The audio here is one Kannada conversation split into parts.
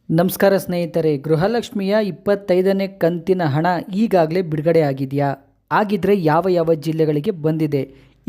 ನಮಸ್ಕಾರ ಸ್ನೇಹಿತರೆ, ಗೃಹಲಕ್ಷ್ಮಿಯ 25ನೇ ಕಂತಿನ ಹಣ ಈಗಾಗಲೇ ಬಿಡುಗಡೆ ಆಗಿದೆಯಾ? ಆಗಿದ್ರೆ ಯಾವ ಯಾವ ಜಿಲ್ಲೆಗಳಿಗೆ ಬಂದಿದೆ?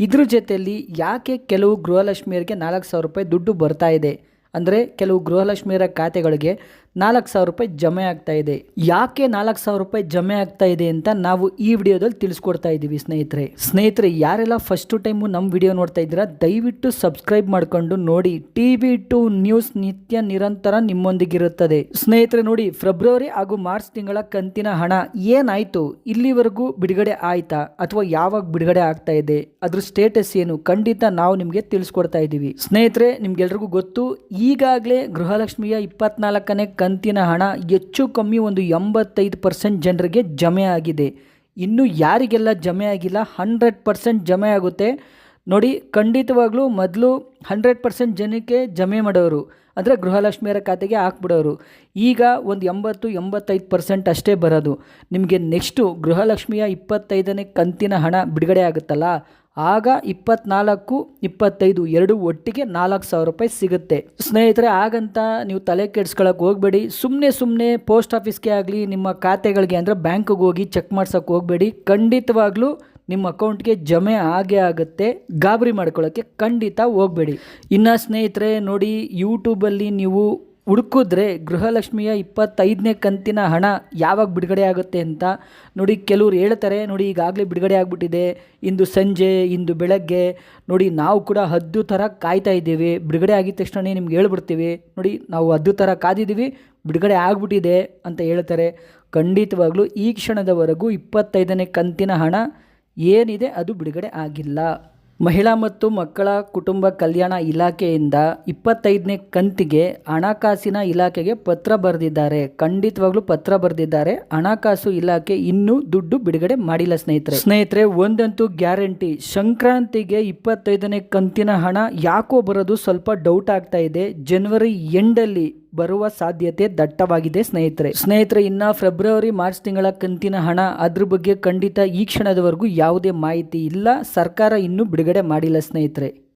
ಇದ್ರ ಜೊತೆಯಲ್ಲಿ ಯಾಕೆ ಕೆಲವು ಗೃಹಲಕ್ಷ್ಮಿಯರಿಗೆ 4,000 ರೂಪಾಯಿ ದುಡ್ಡು ಬರ್ತಾ ಇದೆ? ಅಂದರೆ ಕೆಲವು ಗೃಹಲಕ್ಷ್ಮಿಯರ ಖಾತೆಗಳಿಗೆ 4,000 ರೂಪಾಯಿ ಜಮೆ ಆಗ್ತಾ ಇದೆ. ಯಾಕೆ 4,000 ರೂಪಾಯಿ ಜಮೆ ಆಗ್ತಾ ಇದೆ ಅಂತ ನಾವು ಈ ವಿಡಿಯೋದಲ್ಲಿ ತಿಳಿಸ್ಕೊಡ್ತಾ ಇದ್ದೀವಿ ಸ್ನೇಹಿತರೆ. ಯಾರೆಲ್ಲ ಫಸ್ಟ್ ಟೈಮು ನಮ್ಮ ವಿಡಿಯೋ ನೋಡ್ತಾ ಇದ್ದೀರಾ, ದಯವಿಟ್ಟು ಸಬ್ಸ್ಕ್ರೈಬ್ ಮಾಡ್ಕೊಂಡು ನೋಡಿ. TV2 ನ್ಯೂಸ್ ನಿತ್ಯ ನಿರಂತರ ನಿಮ್ಮೊಂದಿಗಿರುತ್ತದೆ. ಸ್ನೇಹಿತರೆ ನೋಡಿ, ಫೆಬ್ರವರಿ ಹಾಗೂ ಮಾರ್ಚ್ ತಿಂಗಳ ಕಂತಿನ ಹಣ ಏನಾಯಿತು? ಇಲ್ಲಿವರೆಗೂ ಬಿಡುಗಡೆ ಆಯ್ತಾ ಅಥವಾ ಯಾವಾಗ ಬಿಡುಗಡೆ ಆಗ್ತಾ ಇದೆ? ಅದ್ರ ಸ್ಟೇಟಸ್ ಏನು? ಖಂಡಿತ ನಾವು ನಿಮಗೆ ತಿಳಿಸ್ಕೊಡ್ತಾ ಇದ್ದೀವಿ. ಸ್ನೇಹಿತರೆ, ನಿಮ್ಗೆಲ್ರಿಗೂ ಗೊತ್ತು, ಈಗಾಗಲೇ ಗೃಹಲಕ್ಷ್ಮಿಯ 24ನೇ ಕಂತಿನ ಹಣ ಹೆಚ್ಚು ಕಮ್ಮಿ ಒಂದು 85% ಜನರಿಗೆ ಜಮೆ ಆಗಿದೆ. ಇನ್ನು ಯಾರಿಗೆಲ್ಲ ಜಮೆ ಆಗಿಲ್ಲ 100% ಜಮೆ ಆಗುತ್ತೆ ನೋಡಿ. ಖಂಡಿತವಾಗ್ಲೂ ಮೊದಲು 100% ಜನಕ್ಕೆ ಜಮೆ ಮಾಡೋರು, ಅಂದರೆ ಗೃಹಲಕ್ಷ್ಮಿಯರ ಖಾತೆಗೆ ಹಾಕ್ಬಿಡೋರು. ಈಗ ಒಂದು 80-85% ಅಷ್ಟೇ ಬರೋದು. ನಿಮಗೆ ನೆಕ್ಸ್ಟು ಗೃಹಲಕ್ಷ್ಮಿಯ 25ನೇ ಕಂತಿನ ಹಣ ಬಿಡುಗಡೆ ಆಗುತ್ತಲ್ಲ, ಆಗ 24-25 ಎರಡು ಒಟ್ಟಿಗೆ 4,000 ರೂಪಾಯಿ ಸಿಗುತ್ತೆ. ಸ್ನೇಹಿತರೆ, ಹಾಗಂತ ನೀವು ತಲೆ ಕೆಡಿಸ್ಕೊಳ್ಳೋಕೆ ಹೋಗಬೇಡಿ. ಸುಮ್ಮನೆ ಪೋಸ್ಟ್ ಆಫೀಸ್ಗೆ ಆಗಲಿ ನಿಮ್ಮ ಖಾತೆಗಳಿಗೆ ಅಂದರೆ ಬ್ಯಾಂಕ್ಗೆ ಹೋಗಿ ಚೆಕ್ ಮಾಡ್ಸೋಕೆ ಹೋಗಬೇಡಿ. ಖಂಡಿತವಾಗ್ಲೂ ನಿಮ್ಮ ಅಕೌಂಟ್ಗೆ ಜಮೆ ಆಗೇ ಆಗುತ್ತೆ. ಗಾಬರಿ ಮಾಡ್ಕೊಳ್ಳೋಕ್ಕೆ ಖಂಡಿತ ಹೋಗಬೇಡಿ. ಇನ್ನು ಸ್ನೇಹಿತರೆ ನೋಡಿ, ಯೂಟ್ಯೂಬಲ್ಲಿ ನೀವು ಹುಡುಕಿದ್ರೆ ಗೃಹಲಕ್ಷ್ಮಿಯ 25ನೇ ಕಂತಿನ ಹಣ ಯಾವಾಗ ಬಿಡುಗಡೆ ಆಗುತ್ತೆ ಅಂತ ನೋಡಿ, ಕೆಲವ್ರು ಹೇಳ್ತಾರೆ ನೋಡಿ ಈಗಾಗಲೇ ಬಿಡುಗಡೆ ಆಗಿಬಿಟ್ಟಿದೆ, ಇಂದು ಸಂಜೆ, ಇಂದು ಬೆಳಗ್ಗೆ. ನೋಡಿ, ನಾವು ಕೂಡ ಹದ್ದು ಥರ ಕಾಯ್ತಾ ಇದ್ದೀವಿ. ಬಿಡುಗಡೆ ಆಗಿದ ತಕ್ಷಣ ನಿಮ್ಗೆ ಹೇಳ್ಬಿಡ್ತೀವಿ ನೋಡಿ, ನಾವು ಹದ್ದು ಥರ ಕಾದಿದ್ದೀವಿ, ಬಿಡುಗಡೆ ಆಗಿಬಿಟ್ಟಿದೆ ಅಂತ ಹೇಳ್ತಾರೆ. ಖಂಡಿತವಾಗ್ಲೂ ಈ ಕ್ಷಣದವರೆಗೂ 25ನೇ ಕಂತಿನ ಹಣ ಏನಿದೆ ಅದು ಬಿಡುಗಡೆ ಆಗಿಲ್ಲ. ಮಹಿಳಾ ಮತ್ತು ಮಕ್ಕಳ ಕುಟುಂಬ ಕಲ್ಯಾಣ ಇಲಾಖೆಯಿಂದ 25ನೇ ಕಂತಿಗೆ ಹಣಕಾಸಿನ ಇಲಾಖೆಗೆ ಪತ್ರ ಬರೆದಿದ್ದಾರೆ. ಖಂಡಿತವಾಗ್ಲೂ ಪತ್ರ ಬರೆದಿದ್ದಾರೆ. ಹಣಕಾಸು ಇಲಾಖೆ ಇನ್ನೂ ದುಡ್ಡು ಬಿಡುಗಡೆ ಮಾಡಿಲ್ಲ ಸ್ನೇಹಿತರೆ. ಒಂದಂತೂ ಗ್ಯಾರಂಟಿ, ಸಂಕ್ರಾಂತಿಗೆ 25ನೇ ಕಂತಿನ ಹಣ ಯಾಕೋ ಬರೋದು ಸ್ವಲ್ಪ ಡೌಟ್ ಆಗ್ತಾ ಇದೆ. ಜನವರಿ ಎಂಡಲ್ಲಿ ಬರುವ ಸಾಧ್ಯತೆ ದಟ್ಟವಾಗಿದೆ ಸ್ನೇಹಿತರೆ. ಇನ್ನು ಫೆಬ್ರವರಿ ಮಾರ್ಚ್ ತಿಂಗಳ ಕಂತಿನ ಹಣ, ಅದ್ರ ಬಗ್ಗೆ ಖಂಡಿತ ಈ ಕ್ಷಣದವರೆಗೂ ಯಾವುದೇ ಮಾಹಿತಿ ಇಲ್ಲ. ಸರ್ಕಾರ ಇನ್ನೂ ಬಿಡುಗಡೆ ಮಾಡಿಲ್ಲ ಸ್ನೇಹಿತರೆ.